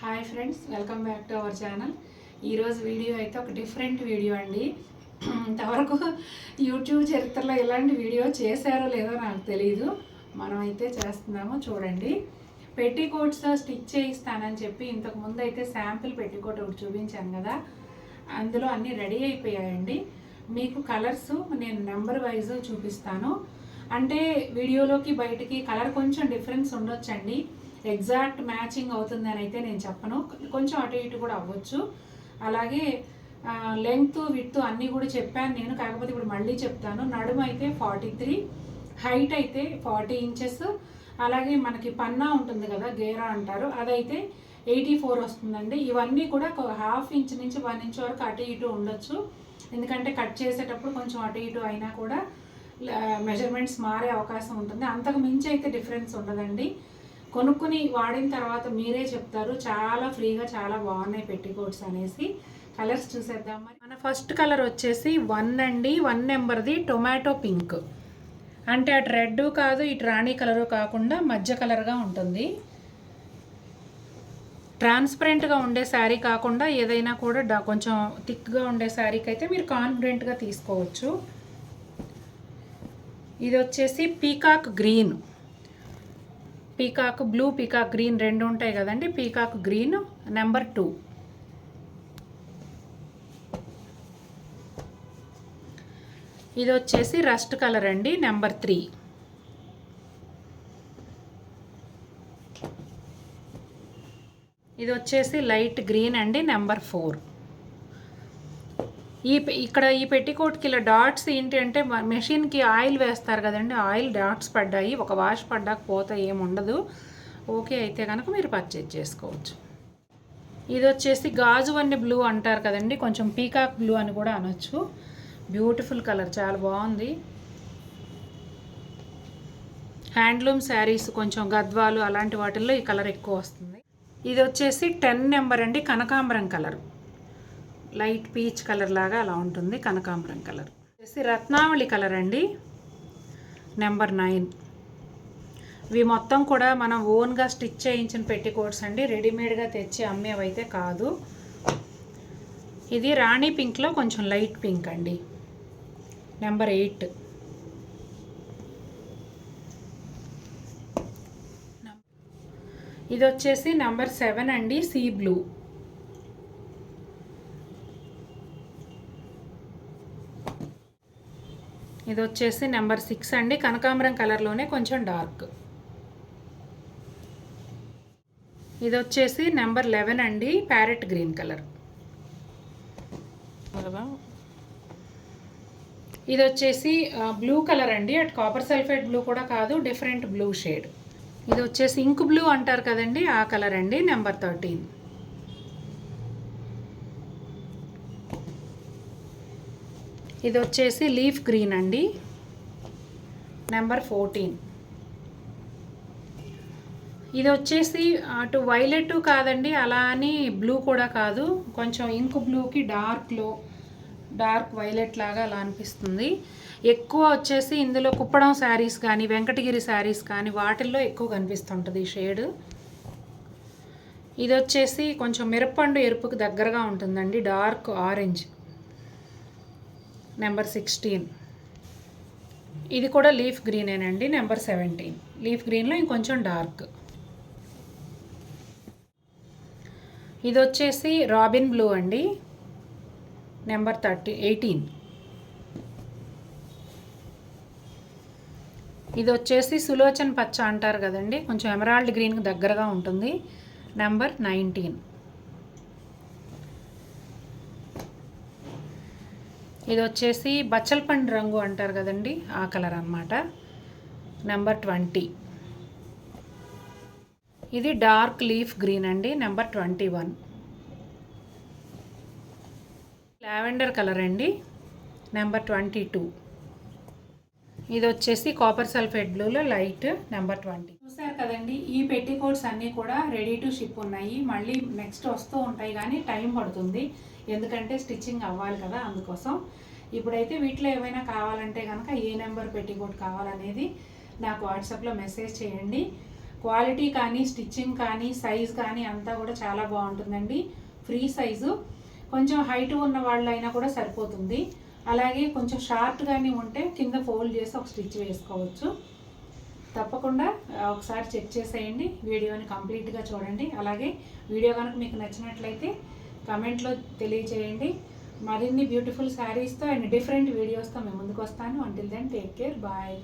Hi friends, welcome back to our channel. ఈరోజు video అయితే ఒక డిఫరెంట్ వీడియో అండి. ఇంతవరకు యూట్యూబ్ చరిత్రలో ఇలాంటి వీడియో చేశారో లేదో నాకు తెలియదు. మనం అయితే చేస్తున్నాము, చూడండి. పెట్టికోట్స్ స్టిచ్ చేయిస్తానని చెప్పి ఇంతకు ముందు అయితే శాంపిల్ పెట్టికోట్ ఒకటి చూపించాను కదా, అందులో అన్నీ రెడీ అయిపోయాయండి. మీకు కలర్స్ నేను నెంబర్ వైజ్ చూపిస్తాను. అంటే వీడియోలోకి బయటికి కలర్ కొంచెం డిఫరెన్స్ ఉండొచ్చండి. ఎగ్జాక్ట్ మ్యాచింగ్ అవుతుందని అయితే నేను చెప్పను, కొంచెం అటు ఇటు కూడా అవ్వచ్చు. అలాగే లెంగ్త్ విడ్త్ అన్నీ కూడా చెప్పాను నేను, కాకపోతే ఇప్పుడు మళ్ళీ చెప్తాను. నడుము అయితే 43, హైట్ అయితే 40 ఇంచెస్. అలాగే మనకి పన్నా ఉంటుంది కదా, గేరా అంటారు, అదైతే 84 వస్తుందండి. ఇవన్నీ కూడా ½ ఇంచ్ నుంచి 1 ఇంచ్ వరకు అటు ఇటు ఉండొచ్చు. ఎందుకంటే కట్ చేసేటప్పుడు కొంచెం అటు ఇటు అయినా కూడా మెజర్మెంట్స్ మారే అవకాశం ఉంటుంది. అంతకు మించి అయితే డిఫరెన్స్ ఉండదండి. కొనుక్కుని వాడిన తర్వాత మీరే చెప్తారు, చాలా ఫ్రీగా చాలా బాగున్నాయి పెట్టికోట్స్ అనేసి. కలర్స్ చూసేద్దాం. మన ఫస్ట్ కలర్ వచ్చేసి 1 అండి, 1 నెంబర్ది టొమాటో పింక్. అంటే అటు రెడ్ కాదు, ఇటు రాణి కలరు కాకుండా మధ్య కలర్గా ఉంటుంది. ట్రాన్స్పరెంట్గా ఉండే శారీ కాకుండా ఏదైనా కూడా కొంచెం థిక్గా ఉండే శారీకి అయితే మీరు కాన్ఫిడెంట్గా తీసుకోవచ్చు. ఇది వచ్చేసి peacock green, peacock blue, peacock green రెండు ఉంటాయి కదండి. Peacock green number 2. ఇది వచ్చేసి రస్ట్ కలర్ అండి, నెంబర్ 3. ఇది వచ్చేసి లైట్ గ్రీన్ అండి, నెంబర్ 4. ఇక్కడ ఈ పెట్టికోట్కి ఇలా డాట్స్ ఏంటి అంటే మెషిన్కి ఆయిల్ వేస్తారు కదండి, ఆయిల్ డాట్స్ పడ్డాయి. ఒక వాష్ పడ్డాక పోతే ఏముండదు. ఓకే అయితే కనుక మీరు పర్చేజ్ చేసుకోవచ్చు. ఇది వచ్చేసి గాజువన్ని బ్లూ అంటారు కదండి, కొంచెం పీకాక్ బ్లూ అని కూడా అనొచ్చు. బ్యూటిఫుల్ కలర్, చాలా బాగుంది. హ్యాండ్లూమ్ శారీస్, కొంచెం గద్వాలు అలాంటి వాటిల్లో ఈ కలర్ ఎక్కువ వస్తుంది. ఇది వచ్చేసి 10 నెంబర్ అండి, కనకాంబరం కలర్, లైట్ పీచ్ కలర్ లాగా అలా ఉంటుంది కనకాంబరం కలర్. వచ్చేసి రత్నావళి కలర్ అండి, నెంబర్ 9. ఇవి మొత్తం కూడా మనం ఓన్గా స్టిచ్ చేయించిన పెట్టికోట్స్ అండి, రెడీమేడ్గా తెచ్చి అమ్మేవైతే కాదు. ఇది రాణి పింక్లో కొంచెం లైట్ పింక్ అండి, నెంబర్ 8. ఇది వచ్చేసి నెంబర్ 7 అండి, సీ బ్లూ. ఇది వచ్చేసి నెంబర్ 6 అండి, కనకాంబరం కలర్లోనే కొంచెం డార్క్. ఇది వచ్చేసి నెంబర్ 11 అండి, ప్యారెట్ గ్రీన్ కలర్. ఇది వచ్చేసి బ్లూ కలర్ అండి, అటు కాపర్ సల్ఫేట్ బ్లూ కూడా కాదు, డిఫరెంట్ బ్లూ షేడ్. ఇది వచ్చేసి ఇంక్ బ్లూ అంటారు కదండి, ఆ కలర్ అండి, నెంబర్ 13. ఇది వచ్చేసి లీఫ్ గ్రీన్ అండి, నెంబర్ 14. ఇది వచ్చేసి అటు వైలెట్ కాదండి, అలా అని బ్లూ కూడా కాదు, కొంచెం ఇంక్ బ్లూకి డార్క్ వైలెట్ లాగా అలా అనిపిస్తుంది. ఎక్కువ వచ్చేసి ఇందులో కుప్పడం శారీస్ కానీ వెంకటగిరి శారీస్ కానీ వాటిల్లో ఎక్కువ కనిపిస్తుంటుంది ఈ షేడ్. ఇది వచ్చేసి కొంచెం మిరప్పండు ఎరుపుకి దగ్గరగా ఉంటుందండి, డార్క్ ఆరెంజ్, నెంబర్ 16. ఇది కూడా లీఫ్ గ్రీనేనండి, నెంబర్ 17. లీఫ్ గ్రీన్లో ఇంకొంచెం డార్క్. ఇది వచ్చేసి రాబిన్ బ్లూ అండి, నెంబర్ 18. ఇది వచ్చేసి సులోచన్ పచ్చ అంటారు కదండి, కొంచెం ఎమరాల్డ్ గ్రీన్కి దగ్గరగా ఉంటుంది, నెంబర్ 19. ఇది వచ్చేసి బచ్చలపండు రంగు అంటారు కదండి, ఆ కలర్ అన్నమాట, నెంబర్ 20. ఇది డార్క్ లీఫ్ గ్రీన్ అండి, నెంబర్ 21. లావెండర్ కలర్ అండి, నెంబర్ 22. ఇది వచ్చేసి కాపర్ సల్ఫేట్ బ్లూలో లైట్, నెంబర్ 20. చూసారు కదండి, ఈ పెట్టికోట్స్ అన్నీ కూడా రెడీ టు షిప్ ఉన్నాయి. మళ్ళీ నెక్స్ట్ వస్తూ ఉంటాయి కానీ టైం పడుతుంది, ఎందుకంటే స్టిచ్చింగ్ అవ్వాలి కదా, అందుకోసం. ఇప్పుడైతే వీటిలో ఏమైనా కావాలంటే కనుక ఏ నెంబర్ పెట్టికోట్ కావాలనేది నాకు వాట్సాప్లో మెసేజ్ చేయండి. క్వాలిటీ కానీ స్టిచ్చింగ్ కానీ సైజ్ కానీ అంతా కూడా చాలా బాగుంటుందండి. ఫ్రీ సైజు, కొంచెం హైట్ ఉన్న వాళ్ళైనా కూడా సరిపోతుంది. అలాగే కొంచెం షార్ట్ కానీ ఉంటే కింద ఫోల్డ్ చేసి ఒక స్టిచ్ వేసుకోవచ్చు. తప్పకుండా ఒకసారి చెక్ చేసేయండి, వీడియోని కంప్లీట్గా చూడండి. అలాగే వీడియో కనుక మీకు నచ్చినట్లయితే కమెంట్లో తెలియచేయండి. మరిన్ని బ్యూటిఫుల్ శారీస్తో అండ్ డిఫరెంట్ వీడియోస్తో మేము ముందుకు వస్తాను. Until then take care, bye.